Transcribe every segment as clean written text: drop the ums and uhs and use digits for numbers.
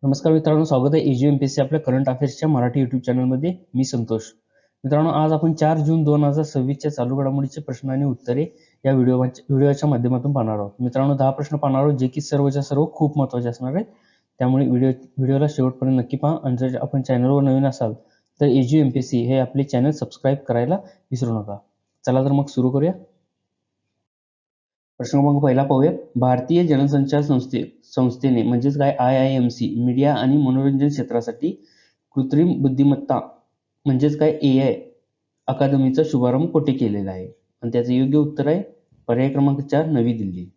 नमस्कार मित्रांनो, स्वागत आहे एजीएमपीएससी आपल्या करंट अफेअर्सच्या मराठी युट्यूब चॅनलमध्ये. मी संतोष. मित्रांनो, आज आपण 4 जून 2026च्या चालू घडामोडीचे प्रश्न आणि उत्तरे या व्हिडिओच्या माध्यमातून पाहणार आहोत. मित्रांनो, 10 प्रश्न पाहणार आहोत, जे की सर्वच्या सर्व खूप महत्त्वाचे असणार आहेत. त्यामुळे व्हिडिओला शेवटपर्यंत नक्की पहा. आणि जर आपण चॅनलवर नवीन असाल तर एजीएमपीएससी हे आपले चॅनल सबस्क्राईब करायला विसरू नका. चला तर मग सुरू करूया. प्रश्न क्रमांक पहिला पाहूया. भारतीय जनसंचार संस्थेने म्हणजेच काय IIMC मीडिया आणि मनोरंजन क्षेत्रासाठी कृत्रिम बुद्धिमत्ता म्हणजेच काय AI अकादमीचा शुभारंभ कोठे केलेला आहे? आणि त्याचं योग्य उत्तर आहे पर्याय क्रमांक 4, नवी दिल्ली.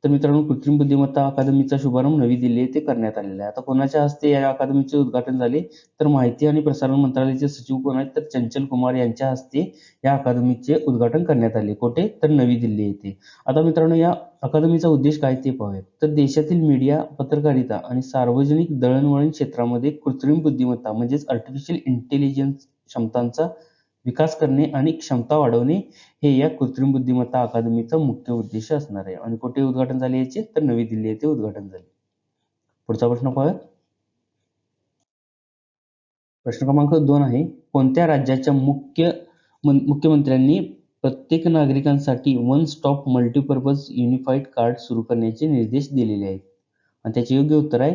तर मित्रांनो, कृत्रिम बुद्धिमत्ता अकादमीचा शुभारंभ नवी दिल्ली येथे करण्यात आलेला आहे. आता कोणाच्या हस्ते या अकादमीचे उद्घाटन झाले? तर माहिती आणि प्रसारण मंत्रालयाचे सचिव कोण आहेत? तर चंचल कुमार यांच्या हस्ते या अकादमीचे उद्घाटन करण्यात आले. कुठे? तर नवी दिल्ली येथे. आता मित्रांनो, या अकादमीचा उद्देश काय ते पाहूया. तर देशातील मीडिया, पत्रकारिता आणि सार्वजनिक दळणवळण क्षेत्रामध्ये कृत्रिम बुद्धिमत्ता म्हणजेच आर्टिफिशियल इंटेलिजन्स क्षमतांचा विकास करणे आणि क्षमता वाढवणे हे या कृत्रिम बुद्धिमत्ता अकादमीचा मुख्य उद्देश असणार आहे. आणि कुठे उद्घाटन झाले याचे? तर नवी दिल्ली येथे उद्घाटन झाले. पुढचा प्रश्न पाहूया. प्रश्न क्रमांक 2 आहे. कोणत्या राज्याच्या मुख्यमंत्र्यांनी प्रत्येक नागरिकांसाठी one stop multipurpose unified card सुरू करण्याचे निर्देश दिलेले आहेत? आणि त्याचे योग्य उत्तर आहे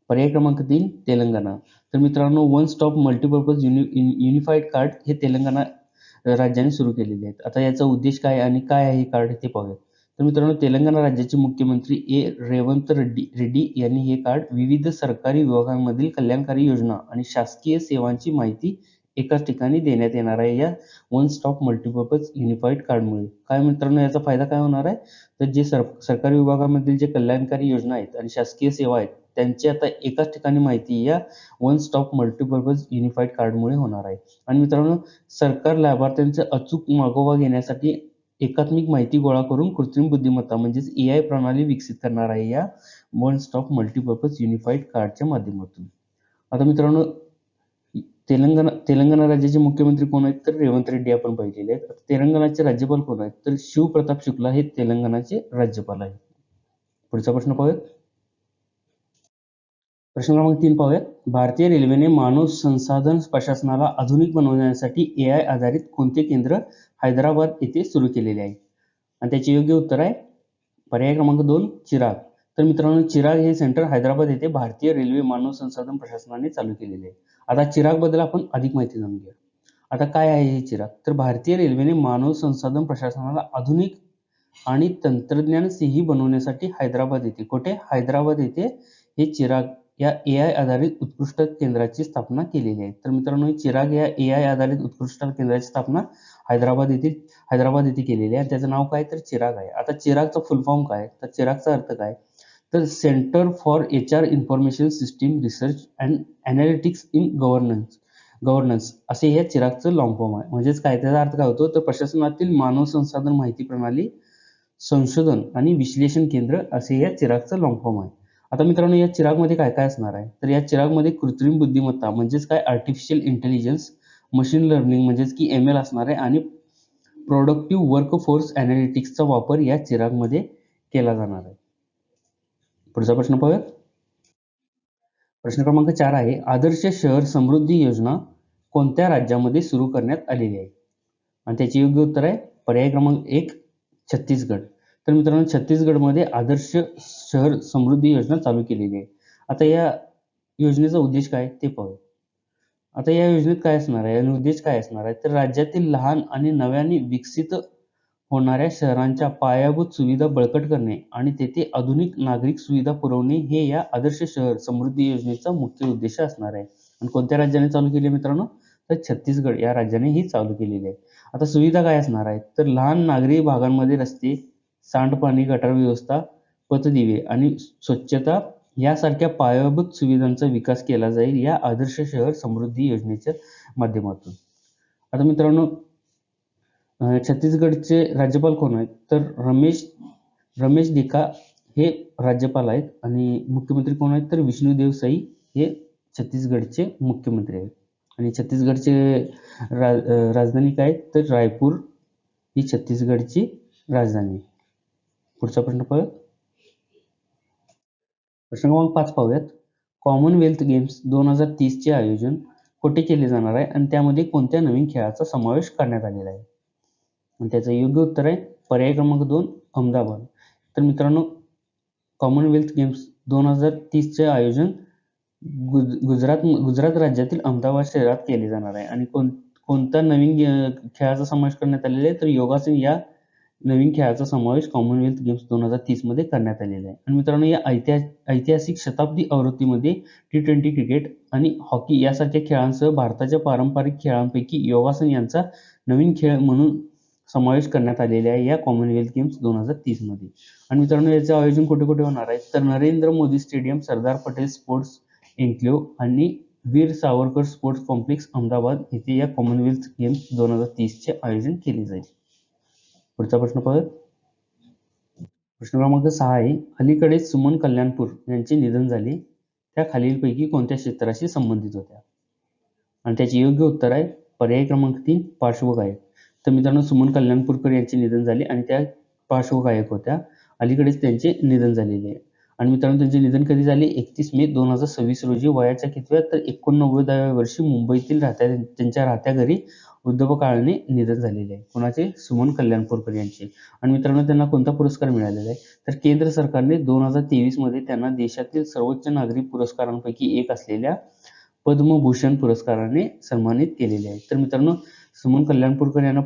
पर्याय क्रमांक 3, तेलंगणा. तर मित्रांनो, one stop multipurpose unified card हे तेलंगणा राज्याने सुरू केलेले आहेत. आता याचा उद्देश काय आणि काय आहे हे कार्ड ते पाहूया. तर मित्रांनो, तेलंगणा राज्याचे मुख्यमंत्री रेवंत रेड्डी यांनी हे कार्ड विविध सरकारी विभागांमधील कल्याणकारी योजना आणि शासकीय सेवांची माहिती एकाच ठिकाणी देण्यात येणार आहे या वन स्टॉप मल्टीपर्पज युनिफाईड कार्डमुळे. काय मित्रांनो, याचा फायदा काय होणार आहे? तर जे सरकारी विभागामधील जे कल्याणकारी योजना आहेत आणि शासकीय सेवा आहेत त्यांची आता एकाच ठिकाणी माहिती या वन स्टॉप मल्टीपर्पज युनिफाईड कार्डमुळे होणार आहे. आणि मित्रांनो, सरकार लाभार्थ्यांचा अचूक मागोवा घेण्यासाठी एकात्मिक माहिती गोळा करून कृत्रिम बुद्धिमत्ता म्हणजेच AI प्रणाली विकसित करणार आहे या वन स्टॉप मल्टीपर्पज युनिफाईड कार्डच्या माध्यमातून. आता मित्रांनो, तेलंगणा राज्याचे मुख्यमंत्री कोण आहेत? तर रेवंत रेड्डी आपण पाहिलेले आहेत. तेलंगणाचे राज्यपाल कोण आहेत? तर शिवप्रताप शुक्ला हे तेलंगणाचे राज्यपाल आहेत. पुढचा प्रश्न पाहूया. प्रश्न क्रमांक 3 पाहूया. भारतीय रेल्वेने मानव संसाधन प्रशासनाला आधुनिक बनवण्यासाठी AI आधारित कोणते केंद्र हैदराबाद येथे सुरू केलेले आहे? आणि त्याचे योग्य उत्तर आहे पर्याय क्रमांक 2, चिराग. तर मित्रांनो, चिराग हे सेंटर हैदराबाद येथे भारतीय रेल्वे मानव संसाधन प्रशासनाने चालू केलेले आहे. आता चिराग बद्दल आपण अधिक माहिती जाणून घेऊया. आता काय आहे हे चिराग? तर भारतीय रेल्वेने मानव संसाधन प्रशासनाला आधुनिक आणि तंत्रज्ञान स्नेही बनवण्यासाठी हैदराबाद येथे हैदराबाद येथे हे चिराग या AI आधारित उत्कृष्ट केंद्राची स्थापना केलेली आहे. तर मित्रांनो, चिराग या AI आधारित उत्कृष्ट केंद्राची स्थापना हैदराबाद येथे केलेली आहे. त्याचं नाव काय? तर चिराग आहे. आता चिरागचा फुल फॉर्म काय? तर चिरागचा अर्थ काय? तर centre for HR information system research and analytics in governance असे हे चिरागचं लॉंग फॉर्म आहे. म्हणजेच काय, त्याचा अर्थ काय होतो? तर प्रशासनातील मानव संसाधन माहिती प्रणाली संशोधन आणि विश्लेषण केंद्र असे या चिरागचं लॉंग फॉर्म आहे. आता मित्रांनो, या चिरागमध्ये काय काय असणार आहे? तर या चिरागमध्ये कृत्रिम बुद्धिमत्ता म्हणजेच काय आर्टिफिशियल इंटेलिजन्स, मशीन लर्निंग म्हणजेच की ML असणार आहे आणि प्रोडक्टिव्ह वर्कफोर्स अनालिटिक्सचा वापर या चिरागमध्ये केला जाणार आहे. पुढचा प्रश्न पाहूया. प्रश्न क्रमांक 4 आहे. आदर्श शहर समृद्धी योजना कोणत्या राज्यामध्ये सुरू करण्यात आलेली आहे? आणि त्याचे योग्य उत्तर आहे पर्याय क्रमांक 1, छत्तीसगड. तर मित्रांनो, छत्तीसगडमध्ये आदर्श शहर समृद्धी योजना चालू केलेली आहे. आता या योजनेचा उद्देश काय ते पाहूया. आता या योजनेत काय असणार आहे आणि उद्देश काय असणार आहे? तर राज्यातील लहान आणि नव्याने विकसित होणाऱ्या शहरांच्या पायाभूत सुविधा बळकट करणे आणि तेथे आधुनिक नागरिक सुविधा पुरवणे हे या आदर्श शहर समृद्धी योजनेचा मुख्य उद्देश असणार आहे. आणि कोणत्या राज्याने चालू केली मित्रांनो? तर छत्तीसगड या राज्याने ही चालू केलेली आहे. आता सुविधा काय असणार आहेत? तर लहान नागरी भागांमध्ये रस्ते, सांडपाणी, गटार व्यवस्था, पथदिवे आणि स्वच्छता यासारख्या पायाभूत सुविधांचा विकास केला जाईल या आदर्श शहर समृद्धी योजनेच्या माध्यमातून. आता मित्रांनो, छत्तीसगडचे राज्यपाल कोण आहेत? तर रमेश डिका हे राज्यपाल आहेत. आणि मुख्यमंत्री कोण आहेत? तर विष्णुदेव साई हे छत्तीसगडचे मुख्यमंत्री आहेत. आणि छत्तीसगडचे राजधानी काय? तर रायपूर ही छत्तीसगडची राजधानी. पुढचा प्रश्न पाहूया. प्रश्न क्रमांक 5 पाहूयात. कॉमनवेल्थ गेम्स 2030 चे आयोजन कुठे केले जाणार आहे आणि त्यामध्ये कोणत्या नवीन खेळाचा समावेश करण्यात आलेला आहे? आणि त्याचं योग्य उत्तर आहे पर्याय क्रमांक 2 अहमदाबाद. तर मित्रांनो, कॉमनवेल्थ गेम्स 2030 चे आयोजन गुजरात राज्यातील अहमदाबाद शहरात केले जाणार आहे आणि कोणत्या नवीन खेळाचा समावेश करण्यात आलेला आहे तर योगासन या नवीन खेळाचा समावेश कॉमनवेल्थ गेम्स 2030 मध्ये करण्यात आलेला आहे. आणि मित्रांनो, या ऐतिहासिक शताब्दी आवृत्तीमध्ये T20 क्रिकेट आणि हॉकी यासारख्या खेळांसह भारताच्या पारंपरिक खेळांपैकी योगासन यांचा नवीन खेळ म्हणून समावेश करण्यात आलेला आहे या कॉमनवेल्थ गेम्स 2030 मध्ये. आणि मित्रांनो, याचे आयोजन कुठे कुठे होणार आहे तर Narendra Modi stadium, Sardar Patel sports enclave आणि वीर सावरकर स्पोर्ट्स कॉम्प्लेक्स अहमदाबाद येथे या कॉमनवेल्थ गेम्स 2030 चे आयोजन केले जाईल. पुढचा प्रश्न पाहूया. प्रश्न क्रमांक 6 आहे, अलीकडेच सुमन कल्याणपूर यांचे निधन झाले, त्या खालीलपैकी कोणत्या क्षेत्राशी संबंधित होत्या? आणि त्याचे योग्य उत्तर आहे पर्याय क्रमांक 3 पार्श्वगायक. तर मित्रांनो, सुमन कल्याणपूरकर यांचे निधन झाले आणि त्या पार्श्वगायक होत्या. अलीकडेच त्यांचे निधन झालेले आहे. आणि मित्रांनो, त्यांचे निधन कधी झाले? 31 मे 2026 रोजी वयाच्या कितव्या तर 89व्या वर्षी मुंबईतील त्यांच्या राहत्या घरी वृद्धापकाळाने निधन झालेले आहे. कोणाचे? सुमन कल्याणपूरकर यांचे. आणि मित्रांनो, त्यांना कोणता पुरस्कार मिळालेला आहे तर केंद्र सरकारने 2023 मध्ये त्यांना देशातील सर्वोच्च नागरी पुरस्कारांपैकी एक असलेल्या पद्मभूषण पुरस्काराने सन्मानित केलेले आहे. तर मित्रांनो, सुमन कल्याणपूरकर यांना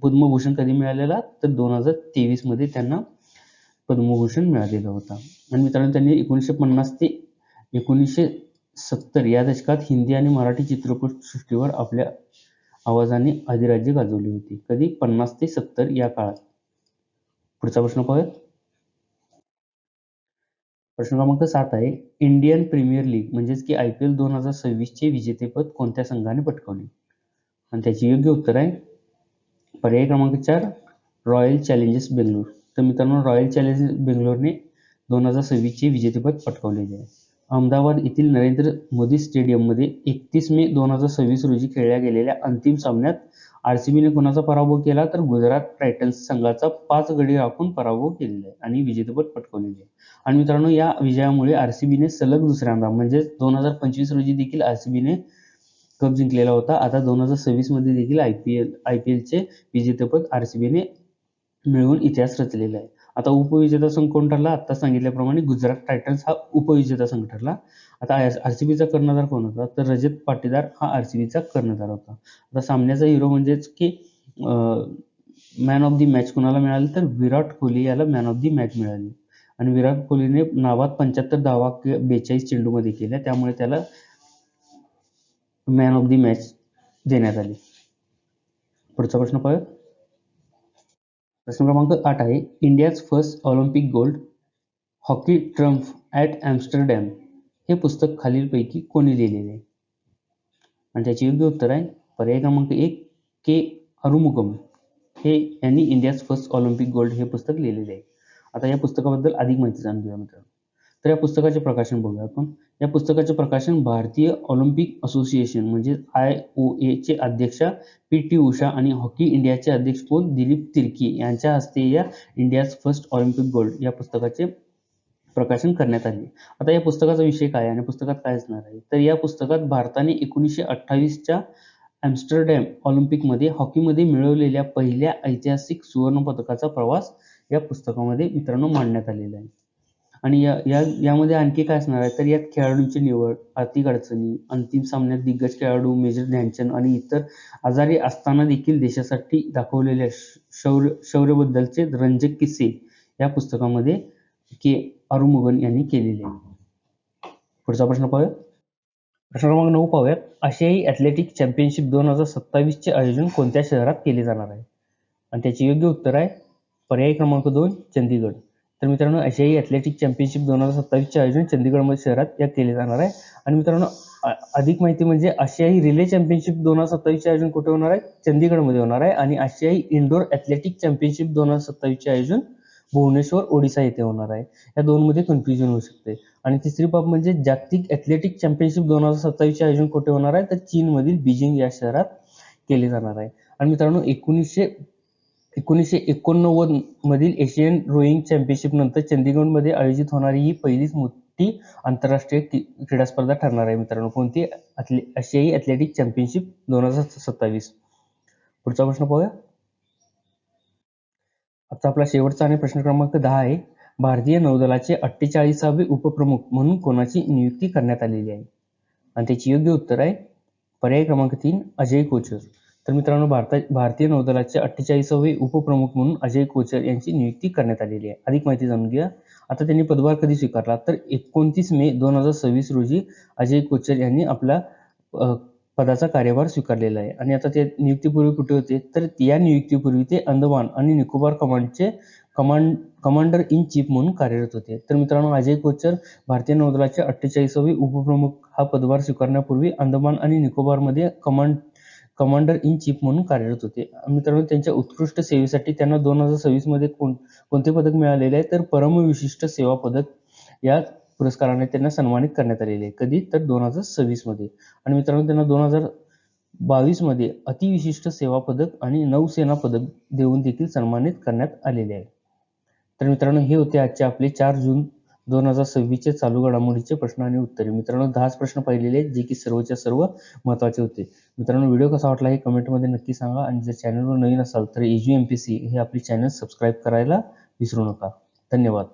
पद्मभूषण कधी मिळालेला तर 2023 मध्ये त्यांना पद्मभूषण मिळालेला होता. आणि मित्रांनो, त्यांनी 1950 ते 1970 या दशकात हिंदी आणि मराठी चित्रपट सृष्टीवर आपल्या आवाजाने अधिराज्य गाजवले होते. कधी? 50 ते 70 या काळात. पुढचा प्रश्न पाहूया. प्रश्न क्रमांक 7 आहे, इंडियन प्रीमियर लीग म्हणजेच की IPL 2026 चे विजेतेपद कोणत्या संघाने पटकावले? आणि त्याचे योग्य उत्तर आहे पर्याय क्रमांक 4 रॉयल चॅलेंजर्स बेंगलोर. तर मित्रांनो, रॉयल चॅलेंजर्स बेंगलोरने 2026 चे विजेतेपद पटकावलेले आहे. अहमदाबाद येथील नरेंद्र मोदी स्टेडियममध्ये 31 मे 2026 रोजी खेळल्या गेलेल्या अंतिम सामन्यात RCBने कोणाचा पराभव केला तर गुजरात टायटन्स संघाचा 5 गडी राखून पराभव केलेला आहे आणि विजेतेपद पटकावलेले आहे. आणि मित्रांनो, या विजयामुळे RCBने सलग दुसऱ्यांदा म्हणजे 2025 रोजी देखील RCBने कप जिंकलेला होता. आता 2026 मध्ये देखील IPLचे विजेतेपद RCBने मिळवून इतिहास रचलेला आहे. आता उपविजेता संघ कोण ठरला? आता सांगितल्याप्रमाणे गुजरात टायटन्स हा उपविजेता संघ ठरला. आता RCBचा कर्णधार कोण होता तर रजत पाटीदार हा RCBचा कर्णधार होता. आता सामन्याचा हिरो म्हणजेच की मॅन ऑफ दी मॅच कोणाला मिळाली तर विराट कोहली याला मॅन ऑफ दी मॅच मिळाली. आणि विराट कोहलीने नाबाद 75 धावा 42 चेंडूमध्ये केल्या, त्यामुळे त्याला मॅन ऑफ दी मॅच देण्यात आली. पुढचा प्रश्न पाहूया. प्रश्न क्रमांक 8 आहे, India's first Olympic gold hockey triumph at Amsterdam हे पुस्तक खालीलपैकी कोणी लिहिलेले आहे? आणि त्याचे योग्य उत्तर आहे पर्याय क्रमांक 1 के अरुमुगम हे यांनी इंडियाज फर्स्ट ऑलिम्पिक गोल्ड हे पुस्तक लिहिलेले आहे. आता या पुस्तकाबद्दल अधिक माहिती जाणून घेऊया मित्रांनो. तर या पुस्तकाचे प्रकाशन बघूया आपण. या पुस्तकाचे प्रकाशन भारतीय ऑलिम्पिक असोसिएशन म्हणजे IOA चे अध्यक्षा PT उषा आणि हॉकी इंडियाचे अध्यक्ष कोण दिलीप तिर्की यांच्या हस्ते या इंडियाज फर्स्ट ऑलिम्पिक गोल्ड या पुस्तकाचे प्रकाशन करण्यात आले. आता या पुस्तकाचा विषय काय आणि पुस्तकात काय असणार आहे तर या पुस्तकात भारताने 1928च्या ॲम्स्टरडॅम ऑलिम्पिकमध्ये हॉकीमध्ये मिळवलेल्या पहिल्या ऐतिहासिक सुवर्ण पदकाचा प्रवास या पुस्तकामध्ये मित्रांनो मांडण्यात आलेला आहे. आणि यामध्ये आणखी काय असणार आहे तर यात खेळाडूंची निवड, आर्थिक अडचणी, अंतिम सामन्यात दिग्गज खेळाडू मेजर ध्यानचंद आणि इतर आजारी असताना देखील देशासाठी दाखवलेल्या शौर्याबद्दलचे रंजक किस्से या पुस्तकामध्ये के अरुमुगन यांनी केलेले आहे. पुढचा प्रश्न पाहूया. प्रश्न क्रमांक 9 पाहूयात. आशियाई ॲथलेटिक चॅम्पियनशिप 2027 चे आयोजन कोणत्या शहरात केले जाणार आहे? आणि त्याचे योग्य उत्तर आहे पर्याय क्रमांक 2 चंदीगड. तर मित्रांनो, आशियाई ॲथलेटिक चॅम्पियनशिप 2027 चे आयोजन चंदीगड शहरात केले जाणार आहे. आणि मित्रांनो, अधिक माहिती म्हणजे आशियाई रिले चॅम्पियनशिप 2027 चे आयोजन कुठे होणार आहे? चंदीगडमध्ये होणार आहे. आणि आशियाई इंडोर ॲथलेटिक चॅम्पियनशिप 2027 चे आयोजन भुवनेश्वर ओडिसा येथे होणार आहे. या दोनमध्ये कन्फ्युजन होऊ शकते. आणि तिसरी बाब म्हणजे जागतिक ॲथलेटिक चॅम्पियनशिप 2027 चे आयोजन कुठे होणार आहे तर चीनमधील बीजिंग या शहरात केले जाणार आहे. आणि मित्रांनो, 1989 मधील एशियन रोईंग चॅम्पियनशिप नंतर चंदीगडमध्ये आयोजित होणारी ही पहिलीच टी आंतरराष्ट्रीय क्रीडा स्पर्धा ठरणार आहे मित्रांनो. कोणती? आशियाई ॲथलेटिक चॅम्पियनशिप 2027. पुढचा प्रश्न पाहूया. आता आपला शेवटचा आणि प्रश्न क्रमांक 10 आहे. भारतीय नौदलाचे 48वे उपप्रमुख म्हणून कोणाची नियुक्ती करण्यात आलेली आहे? आणि त्याची योग्य उत्तर आहे पर्याय क्रमांक 3 अजय कोचर. तर मित्रांनो, भारतीय नौदलाचे 48वे उपप्रमुख म्हणून अजय कोचर यांची नियुक्ती करण्यात आलेली आहे. अधिक माहिती जाणून घ्या. आता त्यांनी पदभार कधी स्वीकारला? तर 29 मे 2026 रोजी अजय कोचर यांनी आपला पदाचा कार्यभार स्वीकारलेला आहे. आणि आता ते नियुक्तीपूर्वी कुठे होते? तर या नियुक्तीपूर्वी ते अंदमान आणि निकोबार कमांडचे कमांडर इन चीफ म्हणून कार्यरत होते. तर मित्रांनो, अजय कोचर भारतीय नौदलाचे 48वे उपप्रमुख हा पदभार स्वीकारण्यापूर्वी अंदमान आणि निकोबारमध्ये कमांडर इन चीफ म्हणून कार्यरत होते. मित्रांनो, त्यांच्या उत्कृष्ट सेवेसाठी त्यांना 2026 मध्ये कोणते पदक मिळालेले आहे? तर परमविशिष्ट सेवा पदक या पुरस्काराने त्यांना सन्मानित करण्यात आलेले आहे. कधी? तर 2026 मध्ये. आणि मित्रांनो, त्यांना 2022 मध्ये अतिविशिष्ट सेवा पदक आणि नौसेना पदक देऊन देखील सन्मानित करण्यात आलेले आहे. तर मित्रांनो, हे होते आजचे आपले 4 जून 2026 चालू घडामोडीचे प्रश्न आणि उत्तरे. मित्रांनो, 10 प्रश्न पाहिलेले आहेत जे की सर्वच्या सर्व महत्त्वाचे होते. मित्रांनो, व्हिडिओ कसा वाटला हे कमेंटमध्ये नक्की सांगा. आणि जर चॅनलवर नवीन असाल तर AGU MPSC हे आपले चॅनल सबस्क्राईब करायला विसरू नका. धन्यवाद.